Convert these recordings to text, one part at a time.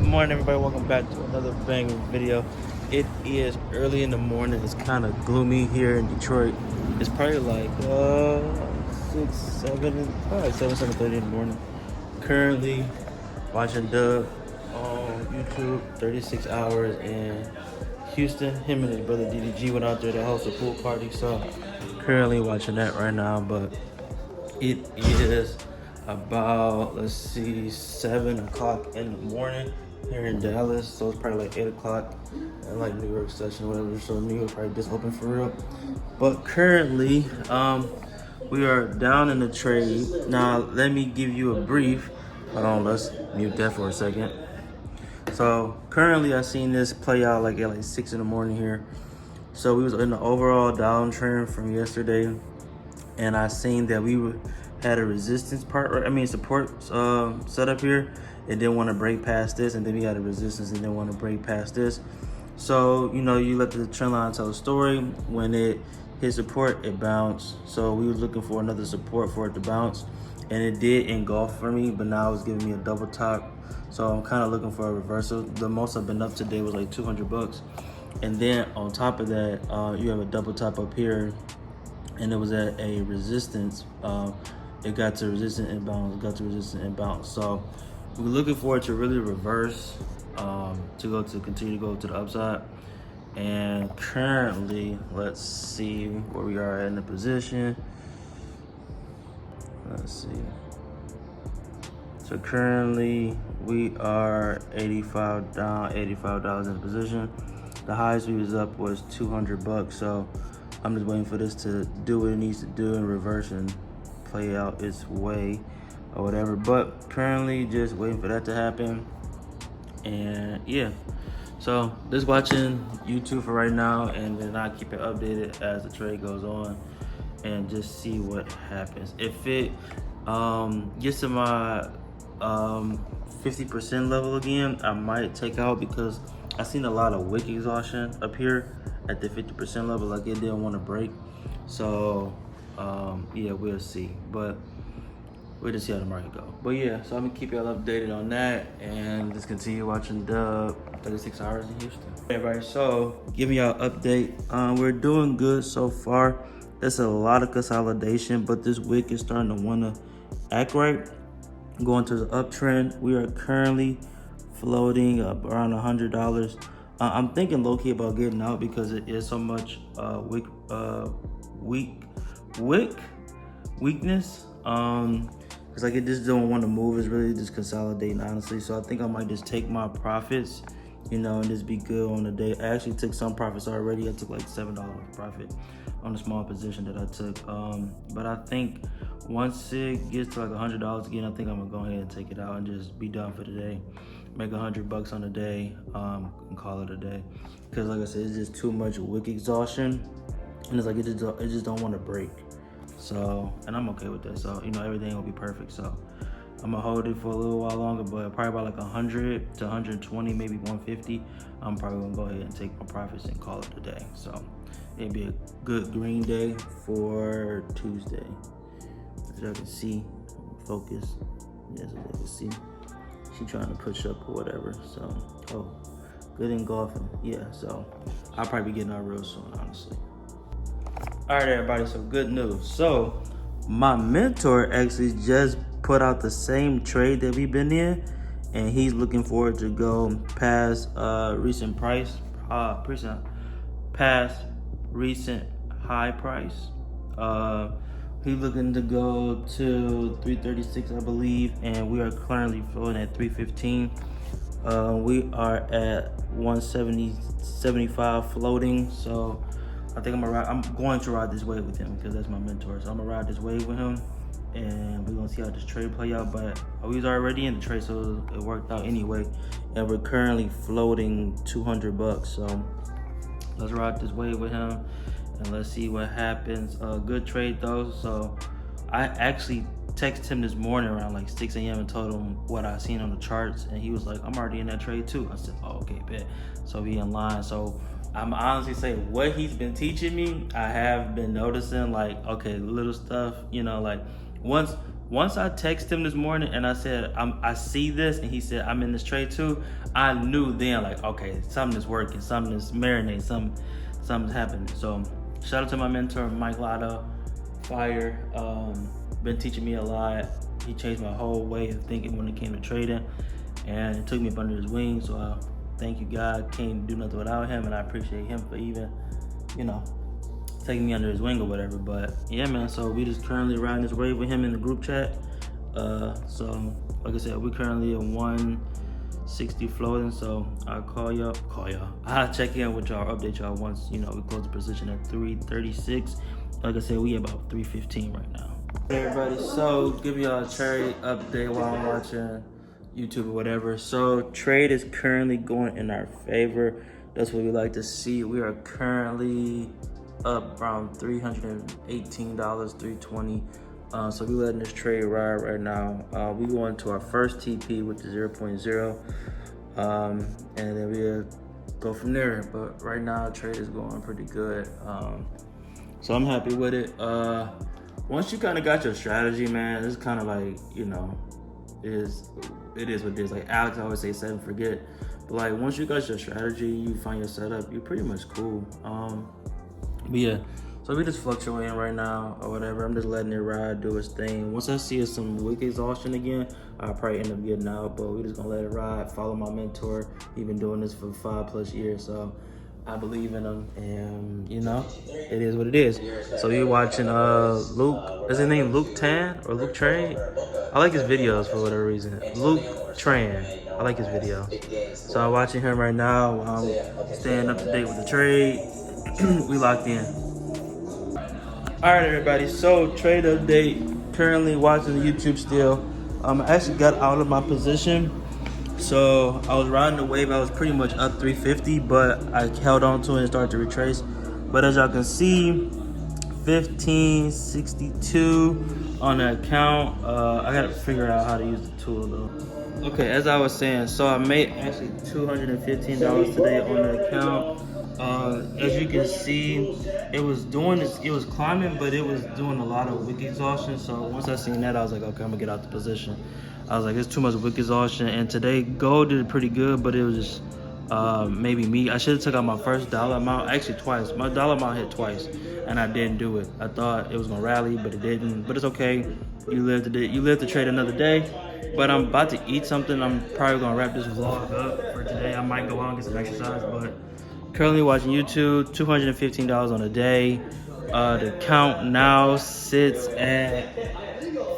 morning, everybody. Welcome back to another banger video. It is early in the morning. It's kind of gloomy here in Detroit. It's probably like 6, 7, probably 7:30 in the morning. Currently watching Dub on YouTube, 36 hours in Houston. Him and his brother DDG went out there to host a pool party. So currently watching that right now, but it is about, let's see, 7 o'clock in the morning here in Dallas. So it's probably like 8 o'clock in like New York session or whatever. So New York probably just open for real. But currently, we are down in the trade. Now, let me give you a brief. Hold on, let's mute that for a second. So currently I seen this play out like at like 6 in the morning here. So we was in the overall downtrend from yesterday, and I seen that we had a resistance support set up here. It didn't want to break past this, and then we had a resistance and didn't want to break past this. So, you let the trend line tell a story. When it hit support, it bounced. So we was looking for another support for it to bounce, and it did engulf for me, but now it's giving me a double top. So I'm kind of looking for a reversal. The most I've been up today was like $200. And then on top of that, you have a double top up here, and it was at a resistance. It got to resistance and bounce, So we're looking for it to really reverse, to continue to go to the upside. And currently, let's see where we are in the position. Let's see. So currently we are 85 down, $85 in the position. The highest we was up was $200. So I'm just waiting for this to do what it needs to do and reverse and play out its way or whatever. But currently just waiting for that to happen. And yeah, so just watching YouTube for right now, and then I'll keep it updated as the trade goes on and just see what happens. If it gets to my 50% level again, I might take out, because I seen a lot of wick exhaustion up here at the 50% level, like it didn't want to break. So yeah, we'll see, but we'll just see how the market go. But yeah, so I'm gonna keep y'all updated on that and just continue watching the 36 hours in Houston. Hey everybody, so giving y'all an update. We're doing good so far. There's a lot of consolidation, but this wick is starting to want to act right, going to the uptrend. We are currently floating up around $100. I'm thinking low-key about getting out because it is so much weakness. It's like it just don't want to move. It's really just consolidating, honestly. So I think I might just take my profits, and just be good on the day. I actually took some profits already. I took like $7 profit on a small position that I took. But I think once it gets to like $100 again, I think I'm gonna go ahead and take it out and just be done for the day. Make $100 on the day, and call it a day. Because like I said, it's just too much wick exhaustion, and it's like it just don't want to break. So, and I'm okay with that. So, everything will be perfect. So I'm gonna hold it for a little while longer, but probably about like 100 to 120, maybe 150. I'm probably gonna go ahead and take my profits and call it a day. So it'd be a good green day for Tuesday. As y'all can see, focus. Yes, as y'all can see, she trying to push up or whatever. So, good engulfing. Yeah, so I'll probably be getting out real soon, honestly. All right, everybody, so good news. So my mentor actually just put out the same trade that we've been in, and he's looking forward to go past recent high price. He's looking to go to 336, I believe, and we are currently floating at 315. We are at 170.75 floating. So I think I'm going to ride this wave with him because that's my mentor. So I'm gonna ride this wave with him, and we're gonna see how this trade play out. But we was already in the trade, so it worked out anyway. And we're currently floating $200. So let's ride this wave with him, and let's see what happens. Good trade though. So I actually texted him this morning around like 6 a.m. and told him what I seen on the charts, and he was like, "I'm already in that trade too." I said, "Oh, okay, bet." So we in line. So I'm honestly saying what he's been teaching me, I have been noticing, like, okay, little stuff, like once Once I texted him this morning and I said, I see this, and he said, I'm in this trade too, I knew then, like, okay, something is working, something is marinating, something's happening. So shout out to my mentor, Mike Lotto, fire, been teaching me a lot. He changed my whole way of thinking when it came to trading, and it took me up under his wing. So I thank you, God. Can't do nothing without him, and I appreciate him for even, taking me under his wing or whatever. But yeah, man, so we just currently riding this wave with him in the group chat. So like I said, we currently at 160 floating. So I'll call y'all. I'll check in with y'all, update y'all once we close the position at 336. Like I said, we about 315 right now. Hey everybody, so give y'all a trade update while I'm watching YouTube or whatever. So trade is currently going in our favor. That's what we like to see. We are currently up around $318, $320. So we letting this trade ride right now. We going to our first TP, which is 0.0, and then we'll go from there. But right now, trade is going pretty good. So I'm happy with it. Once you kind of got your strategy, man, it's kind of like, it is what it is. Like Alex always say, set and forget. But like once you got your strategy, you find your setup, you're pretty much cool. But yeah, so we just fluctuating right now or whatever. I'm just letting it ride, do its thing. Once I see some wick exhaustion again, I'll probably end up getting out, but we just gonna let it ride, follow my mentor. He's been doing this for 5+ years, so I believe in him, and it is what it is. So you're watching Luke, is his name Luke Tan or Luke Trade? I like his videos for whatever reason. Luke Tran, I like his videos. So I'm watching him right now. I'm staying up to date with the trade. We locked in. All right, everybody. So trade update. Currently watching the YouTube still. I actually got out of my position. So I was riding the wave. I was pretty much up 350, but I held on to it and started to retrace. But as y'all can see, 1562 on the account. I gotta figure out how to use the tool though. Okay, as I was saying, so I made actually $215 today on the account. As you can see, it was climbing, but it was doing a lot of wick exhaustion. So once I seen that, I was like, okay, I'm gonna get out the position. I was like, it's too much wick exhaustion. And today, gold did pretty good, but it was just maybe me. I should have took out my first dollar amount, actually twice. My dollar amount hit twice, and I didn't do it. I thought it was gonna rally, but it didn't. But it's okay. You live to trade another day. But I'm about to eat something. I'm probably gonna wrap this vlog up for today. I might go out and get some exercise, but currently watching YouTube, $215 on a day. The count now sits at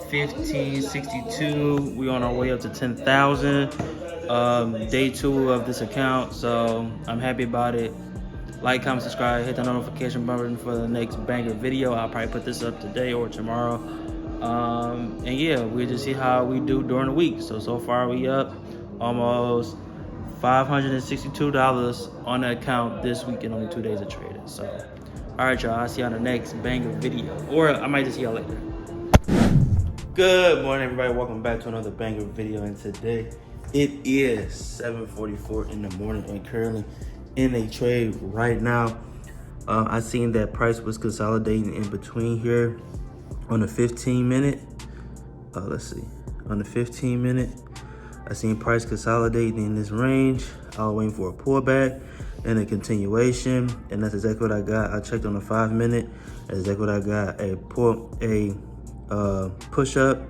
1562. We're on our way up to 10,000. Day 2 of this account, so I'm happy about it. Like, comment, subscribe, hit the notification button for the next banger video. I'll probably put this up today or tomorrow. And yeah, we'll just see how we do during the week. So far we up almost $562 on the account this week in only 2 days of trading. So all right, y'all, I'll see you on the next banger video, or I might just see y'all later. Good morning, everybody. Welcome back to another banger video, and today it is 7:44 in the morning and currently in a trade right now. I seen that price was consolidating in between here on the 15-minute. Let's see, on the 15-minute, I seen price consolidating in this range. I was waiting for a pullback and a continuation, and that's exactly what I got. I checked on the 5-minute. That's exactly what I got. A push up,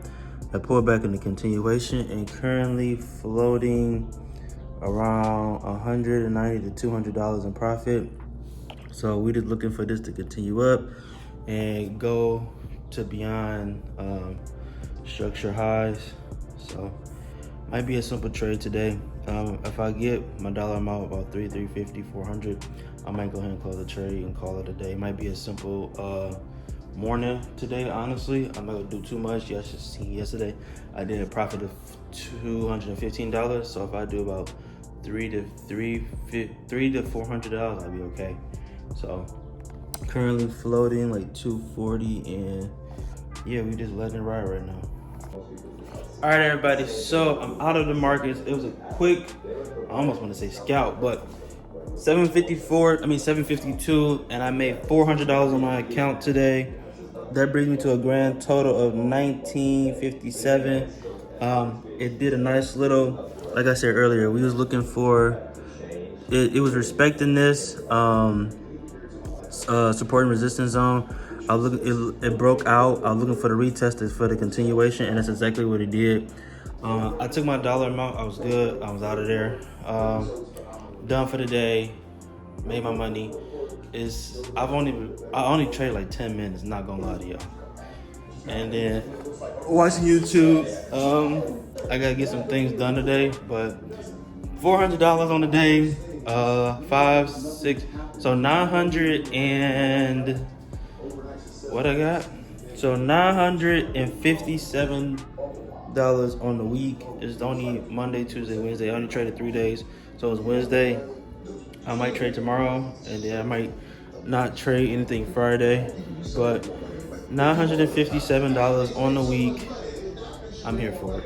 a pullback, and a continuation, and currently floating around $190 to $200 in profit. So we just looking for this to continue up and go to beyond structure highs. So might be a simple trade today. If I get my dollar amount about 350, 400, I might go ahead and close the trade and call it a day. It might be a simple morning today, honestly. I'm not gonna do too much. Yesterday I did a profit of $215. So if I do about $300 to $400, I'll be okay. So currently floating like 240, and yeah, we just letting it ride right now. All right, everybody, so I'm out of the markets. It was a quick, I almost want to say scout, but 752, and I made $400 on my account today. that brings me to a grand total of 1957. It did a nice little, like I said earlier, we was looking for it was respecting this support and resistance zone. I was looking, it broke out. I was looking for the retest for the continuation, and that's exactly what it did. I took my dollar amount. I was good. I was out of there. Done for the day. Made my money. I only traded like 10 minutes. Not gonna lie to y'all. And then watching YouTube. I gotta get some things done today, but $400 on the day. 5, 6, so 900 and what I got? So $957 on the week. It's only Monday, Tuesday, Wednesday. I only traded 3 days, so it's Wednesday. I might trade tomorrow, and then I might not trade anything Friday. But $957 on the week. I'm here for it.